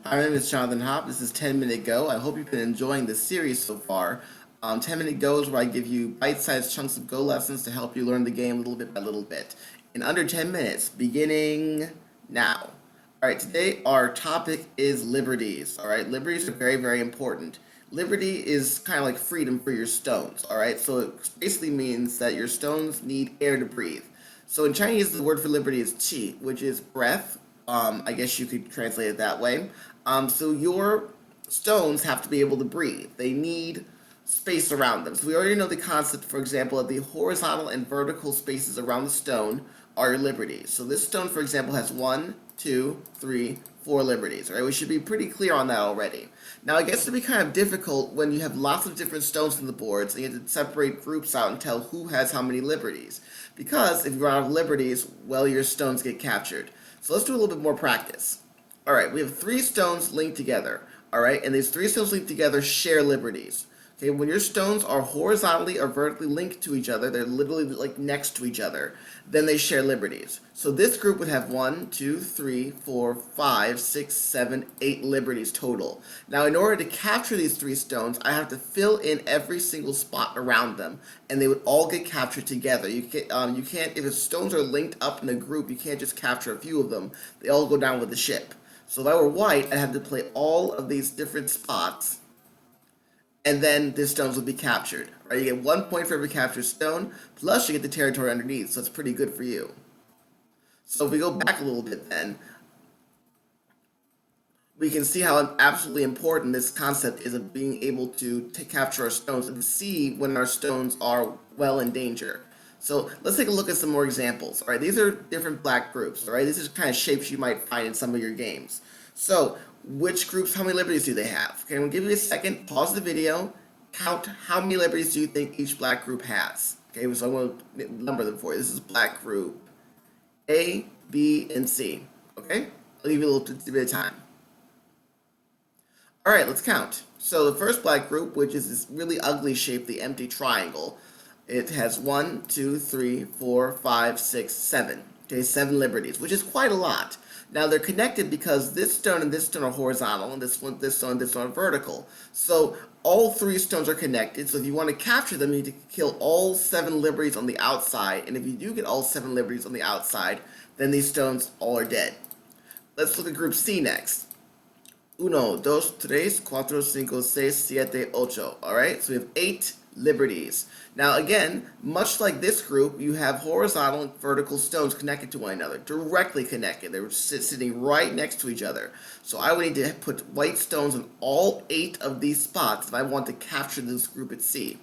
My name is Jonathan Hop. This is 10 Minute Go. I hope you've been enjoying this series so far. 10 Minute Go is where I give you bite-sized chunks of Go lessons to help you learn the game little bit by little bit. In under 10 minutes, beginning now. Alright, today our topic is liberties. Alright, liberties are very, very important. Liberty is kind of like freedom for your stones. Alright, so it basically means that your stones need air to breathe. So in Chinese, the word for liberty is qi, which is breath. I guess you could translate it that way. So your stones have to be able to breathe. They need space around them. So we already know the concept, for example, of the horizontal and vertical spaces around the stone are your liberties. So this stone, for example, has 1, 2, 3, 4 liberties. Right? We should be pretty clear on that already. Now, it gets to be kind of difficult when you have lots of different stones in the boards and you have to separate groups out and tell who has how many liberties. Because if you run out of liberties, well, your stones get captured. So let's do a little bit more practice. All right, we have 3 stones linked together. All right, and these 3 stones linked together share liberties. Okay, when your stones are horizontally or vertically linked to each other, they're literally like next to each other, then they share liberties. So this group would have 1, 2, 3, 4, 5, 6, 7, 8 liberties total. Now, in order to capture these 3 stones, I have to fill in every single spot around them, and they would all get captured together. You can't, if the stones are linked up in a group, you can't just capture a few of them. They all go down with the ship. So if I were white, I'd have to play all of these different spots, and then the stones would be captured. Right? You get 1 point for every captured stone, plus you get the territory underneath, so it's pretty good for you. So if we go back a little bit then, we can see how absolutely important this concept is of being able to capture our stones and see when our stones are well in danger. So let's take a look at some more examples. All right, these are different black groups. All right, these are kind of shapes you might find in some of your games. So which groups, how many liberties do they have? Okay, I'm gonna give you a second, pause the video, count how many liberties do you think each black group has. Okay, so I'm gonna number them for you. This is black group A, B, and C. Okay, I'll give you a little bit of time. All right, let's count. So the first black group, which is this really ugly shape, the empty triangle, it has 1, 2, 3, 4, 5, 6, 7. Okay, 7 liberties, which is quite a lot. Now they're connected because this stone and this stone are horizontal, and this stone, and this stone are vertical. So all 3 stones are connected. So if you want to capture them, you need to kill all 7 liberties on the outside. And if you do get all 7 liberties on the outside, then these stones all are dead. Let's look at group C next. 1, 2, 3, 4, 5, 6, 7, 8. Alright, so we have 8 liberties. Now again, much like this group, you have horizontal and vertical stones connected to one another, directly connected. They're sitting right next to each other. So I would need to put white stones on all 8 of these spots if I want to capture this group at C.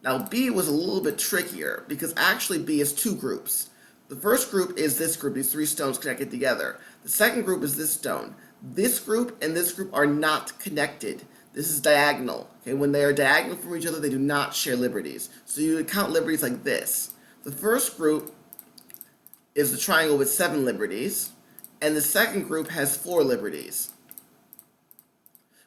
Now B was a little bit trickier because actually B is 2 groups. The first group is this group, these 3 stones connected together. The second group is this stone. This group and this group are not connected. This is diagonal. Okay, when they are diagonal from each other, they do not share liberties. So you would count liberties like this. The first group is the triangle with 7 liberties, and the second group has 4 liberties.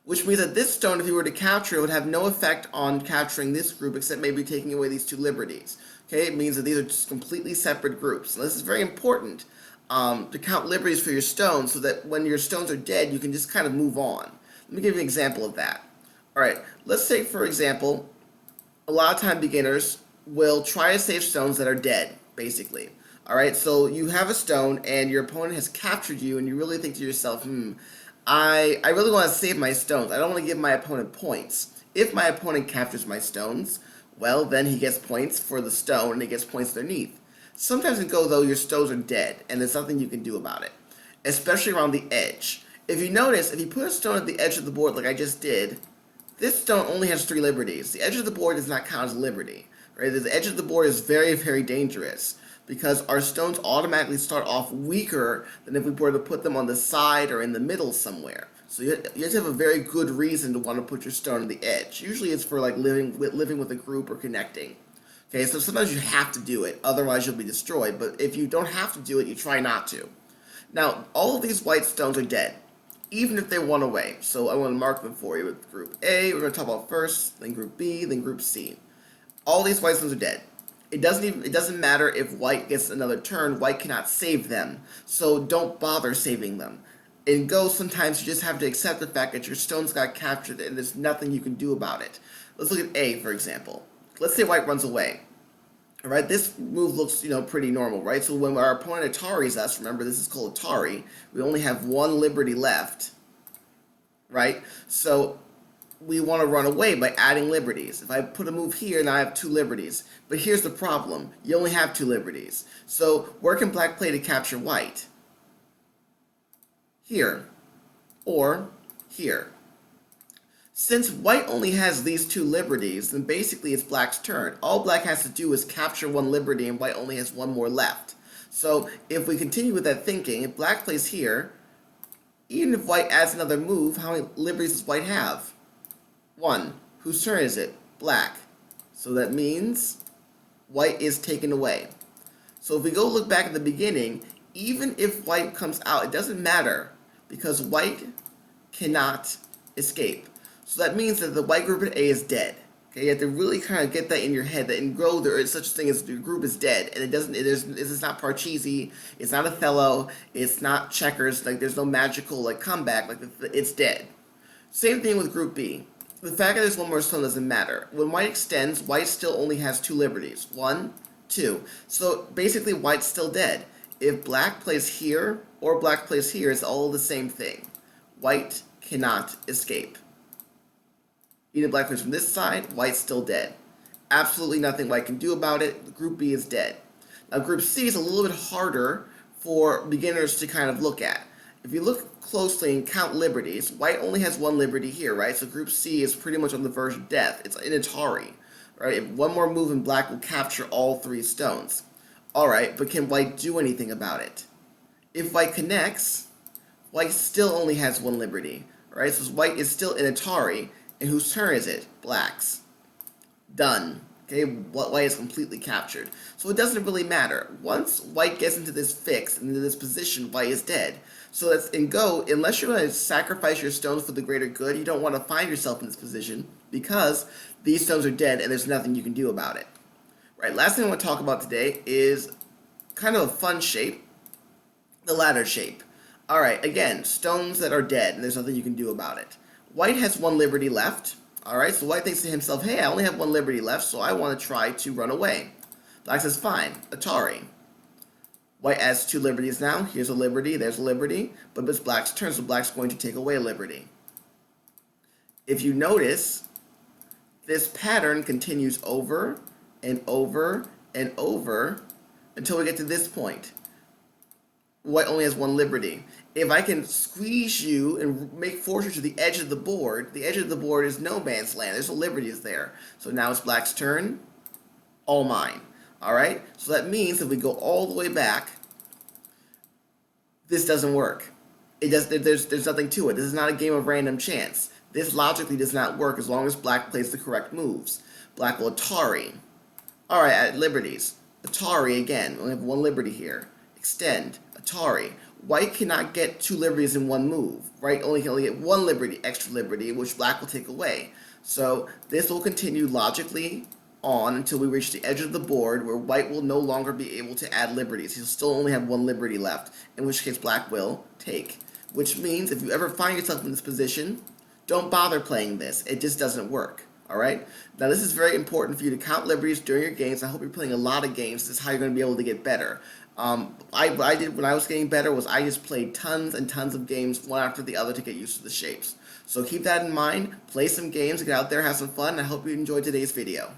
Which means that this stone, if you were to capture it, would have no effect on capturing this group except maybe taking away these 2 liberties. Okay, it means that these are just completely separate groups. Now, this is very important to count liberties for your stones so that when your stones are dead, you can just kind of move on. Let me give you an example of that. All right, let's take, for example, a lot of time beginners will try to save stones that are dead, basically. All right, so you have a stone and your opponent has captured you and you really think to yourself, I really want to save my stones. I don't want to give my opponent points. If my opponent captures my stones, well, then he gets points for the stone and he gets points underneath. Sometimes in Go, though, your stones are dead, and there's nothing you can do about it, especially around the edge. If you notice, if you put a stone at the edge of the board like I just did, this stone only has 3 liberties. The edge of the board does not count as a liberty. Right? The edge of the board is very, very dangerous because our stones automatically start off weaker than if we were to put them on the side or in the middle somewhere. So you have to have a very good reason to want to put your stone on the edge. Usually it's for like living with a group or connecting. Okay, so sometimes you have to do it, otherwise you'll be destroyed. But if you don't have to do it, you try not to. Now, all of these white stones are dead, even if they won away. So I want to mark them for you with group A. We're going to talk about first, then group B, then group C. All these white stones are dead. It doesn't matter if white gets another turn. White cannot save them, so don't bother saving them. In Go, sometimes you just have to accept the fact that your stones got captured and there's nothing you can do about it. Let's look at A, for example. Let's say white runs away. All right, this move looks, pretty normal, right? So when our opponent Ataris us, remember this is called Atari, we only have one liberty left, right? So we want to run away by adding liberties. If I put a move here, now I have two liberties. But here's the problem. You only have two liberties. So where can black play to capture white? Here. Or here. Since white only has these two liberties, then basically it's black's turn. All black has to do is capture one liberty and white only has one more left. So if we continue with that thinking, if black plays here, even if white adds another move, how many liberties does white have? One. Whose turn is it? Black. So that means white is taken away. So if we go look back at the beginning, even if white comes out, it doesn't matter because white cannot escape. So that means that the white group at A is dead. Okay, you have to really kind of get that in your head that in Go there is such a thing as the group is dead, and it's not Parcheesi, it's not Othello, it's not checkers. Like there's no magical comeback. It's dead. Same thing with Group B. The fact that there's one more stone doesn't matter. When white extends, white still only has two liberties. 1, 2. So basically white's still dead. If black plays here or black plays here, it's all the same thing. White cannot escape. Even if black plays from this side, white's still dead. Absolutely nothing white can do about it. Group B is dead. Now Group C is a little bit harder for beginners to kind of look at. If you look closely and count liberties, white only has one liberty here, right? So Group C is pretty much on the verge of death. It's in Atari, right? If one more move and black will capture all three stones. All right, but can white do anything about it? If white connects, white still only has one liberty, right? So white is still in Atari, and whose turn is it? Black's. Done. Okay, white is completely captured. So it doesn't really matter. Once white gets into this fix, into this position, white is dead. So that's in Go, unless you're going to sacrifice your stones for the greater good, you don't want to find yourself in this position because these stones are dead and there's nothing you can do about it. Right, last thing I want to talk about today is kind of a fun shape, the ladder shape. Alright, again, stones that are dead and there's nothing you can do about it. White has one liberty left. Alright, so white thinks to himself, hey, I only have one liberty left, so I want to try to run away. Black says, fine, Atari. White adds two liberties now. Here's a liberty, there's a liberty, but it's black's turn, so black's going to take away a liberty. If you notice, this pattern continues over and over and over until we get to this point. White only has one liberty. If I can squeeze you and force you to the edge of the board is no man's land. There's no liberties there. So now it's black's turn. All mine. Alright? So that means if we go all the way back, this doesn't work. There's nothing to it. This is not a game of random chance. This logically does not work as long as black plays the correct moves. Black will Atari. Alright, at liberties. Atari again. We only have one liberty here. Extend. Atari. White cannot get two liberties in one move. Right? Only can only get one liberty, extra liberty, which black will take away. So this will continue logically on until we reach the edge of the board where white will no longer be able to add liberties. He'll still only have one liberty left, in which case black will take. Which means if you ever find yourself in this position, don't bother playing this. It just doesn't work. Alright? Now this is very important for you to count liberties during your games. I hope you're playing a lot of games. This is how you're going to be able to get better. What I did when I was getting better was I just played tons and tons of games one after the other to get used to the shapes. So keep that in mind, play some games, get out there, have some fun, and I hope you enjoyed today's video.